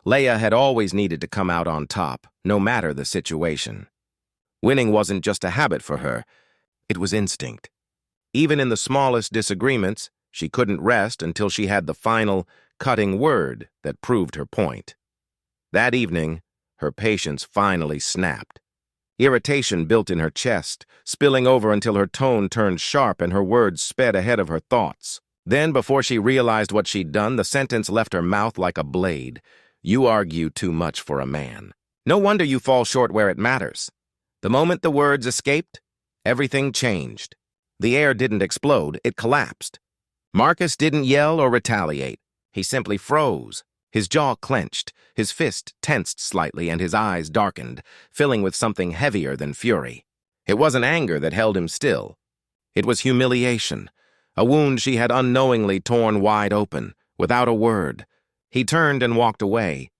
Leia had always needed to come out on top, no matter the situation. Winning wasn't just a habit for her, it was instinct. Even in the smallest disagreements, she couldn't rest until she had the final, cutting word that proved her point. That evening, her patience finally snapped. Irritation built in her chest, spilling over until her tone turned sharp and her words sped ahead of her thoughts. Then, before she realized what she'd done, the sentence left her mouth like a blade. "You argue too much for a man. No wonder you fall short where it matters." The moment the words escaped, everything changed. The air didn't explode, it collapsed. Marcus didn't yell or retaliate. He simply froze. His jaw clenched, his fist tensed slightly, and his eyes darkened, filling with something heavier than fury. It wasn't anger that held him still. It was humiliation, a wound she had unknowingly torn wide open, without a word. He turned and walked away.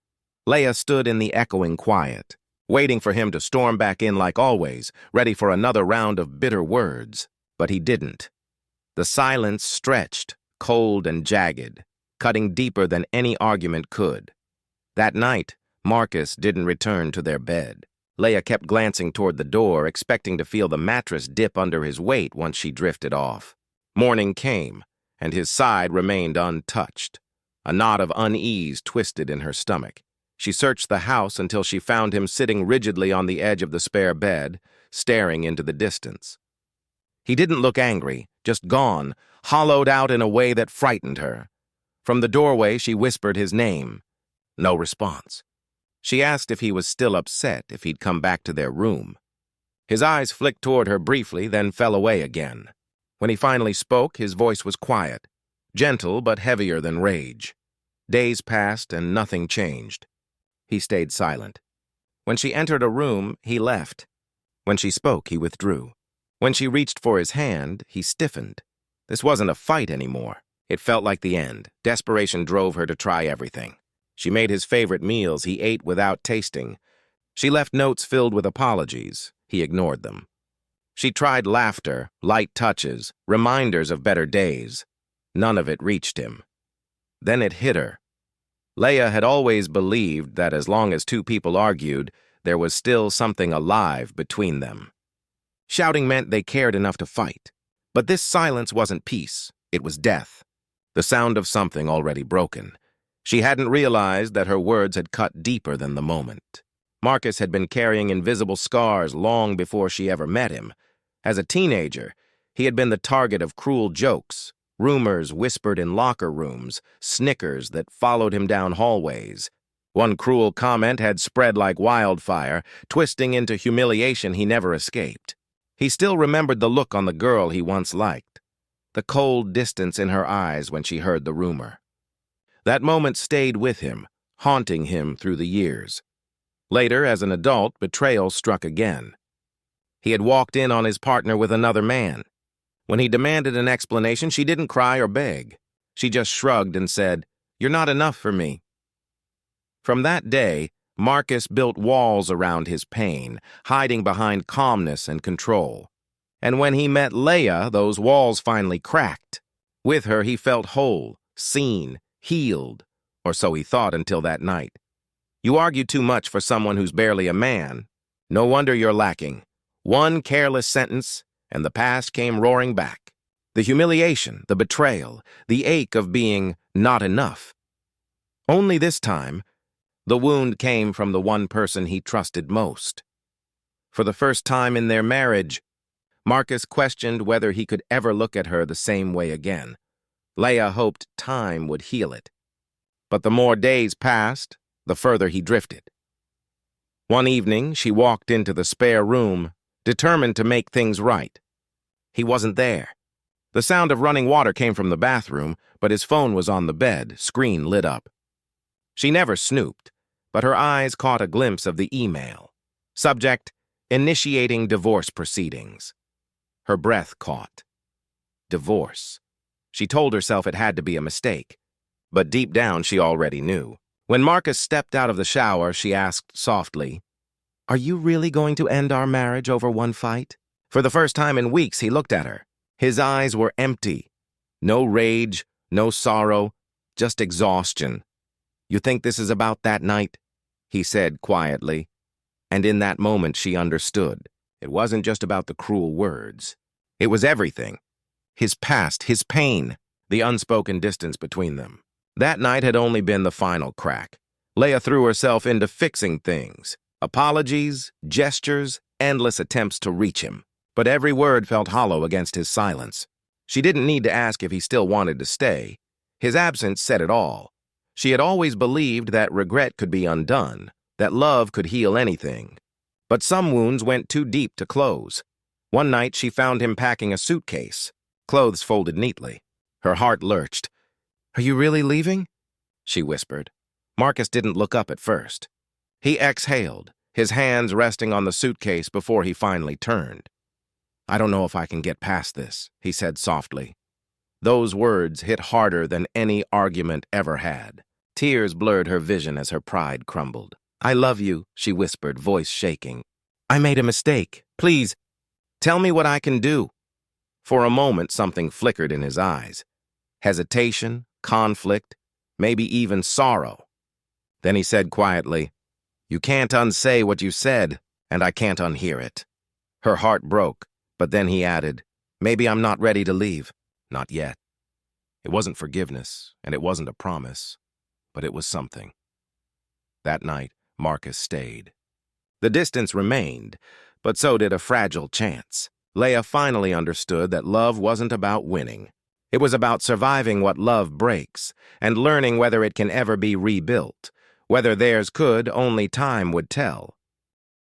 Leia stood in the echoing quiet, waiting for him to storm back in like always, ready for another round of bitter words. But he didn't. The silence stretched, cold and jagged, cutting deeper than any argument could. That night, Marcus didn't return to their bed. Leia kept glancing toward the door, expecting to feel the mattress dip under his weight once she drifted off. Morning came, and his side remained untouched. A knot of unease twisted in her stomach. She searched the house until she found him sitting rigidly on the edge of the spare bed, staring into the distance. He didn't look angry, just gone, hollowed out in a way that frightened her. From the doorway, she whispered his name. No response. She asked if he was still upset, if he'd come back to their room. His eyes flicked toward her briefly, then fell away again. When he finally spoke, his voice was quiet, gentle but heavier than rage. Days passed and nothing changed. He stayed silent. When she entered a room, he left. When she spoke, he withdrew. When she reached for his hand, he stiffened. This wasn't a fight anymore. It felt like the end. Desperation drove her to try everything. She made his favorite meals he ate without tasting. She left notes filled with apologies. He ignored them. She tried laughter, light touches, reminders of better days. None of it reached him. Then it hit her. Leia had always believed that as long as two people argued, there was still something alive between them. Shouting meant they cared enough to fight. But this silence wasn't peace. It was death. The sound of something already broken. She hadn't realized that her words had cut deeper than the moment. Marcus had been carrying invisible scars long before she ever met him. As a teenager, he had been the target of cruel jokes, rumors whispered in locker rooms, snickers that followed him down hallways. One cruel comment had spread like wildfire, twisting into humiliation he never escaped. He still remembered the look on the girl he once liked, the cold distance in her eyes when she heard the rumor. That moment stayed with him, haunting him through the years. Later, as an adult, betrayal struck again. He had walked in on his partner with another man. When he demanded an explanation, she didn't cry or beg. She just shrugged and said, "You're not enough for me." From that day, Marcus built walls around his pain, hiding behind calmness and control. And when he met Leia, those walls finally cracked. With her, he felt whole, seen, healed, or so he thought until that night. You argue too much for someone who's barely a man. No wonder you're lacking. One careless sentence, and the past came roaring back. The humiliation, the betrayal, the ache of being not enough. Only this time, the wound came from the one person he trusted most. For the first time in their marriage, Marcus questioned whether he could ever look at her the same way again. Leia hoped time would heal it. But the more days passed, the further he drifted. One evening, she walked into the spare room, determined to make things right. He wasn't there. The sound of running water came from the bathroom, but his phone was on the bed, screen lit up. She never snooped, but her eyes caught a glimpse of the email. Subject, initiating divorce proceedings. Her breath caught. Divorce. She told herself it had to be a mistake, but deep down she already knew. When Marcus stepped out of the shower, she asked softly, "Are you really going to end our marriage over one fight?" For the first time in weeks, he looked at her. His eyes were empty. No rage, no sorrow, just exhaustion. "You think this is about that night?" he said quietly. And in that moment she understood. It wasn't just about the cruel words. It was everything. His past, his pain, the unspoken distance between them. That night had only been the final crack. Leia threw herself into fixing things. Apologies, gestures, endless attempts to reach him. But every word felt hollow against his silence. She didn't need to ask if he still wanted to stay. His absence said it all. She had always believed that regret could be undone, that love could heal anything. But some wounds went too deep to close. One night she found him packing a suitcase, clothes folded neatly. Her heart lurched. "Are you really leaving?" she whispered. Marcus didn't look up at first. He exhaled, his hands resting on the suitcase before he finally turned. "I don't know if I can get past this," he said softly. Those words hit harder than any argument ever had. Tears blurred her vision as her pride crumbled. "I love you," she whispered, voice shaking. "I made a mistake. Please, tell me what I can do." For a moment, something flickered in his eyes. Hesitation, conflict, maybe even sorrow. Then he said quietly, "You can't unsay what you said, and I can't unhear it." Her heart broke, but then he added, "Maybe I'm not ready to leave." Not yet. It wasn't forgiveness, and it wasn't a promise, but it was something. That night, Marcus stayed. The distance remained, but so did a fragile chance. Leia finally understood that love wasn't about winning. It was about surviving what love breaks, and learning whether it can ever be rebuilt. Whether theirs could, only time would tell.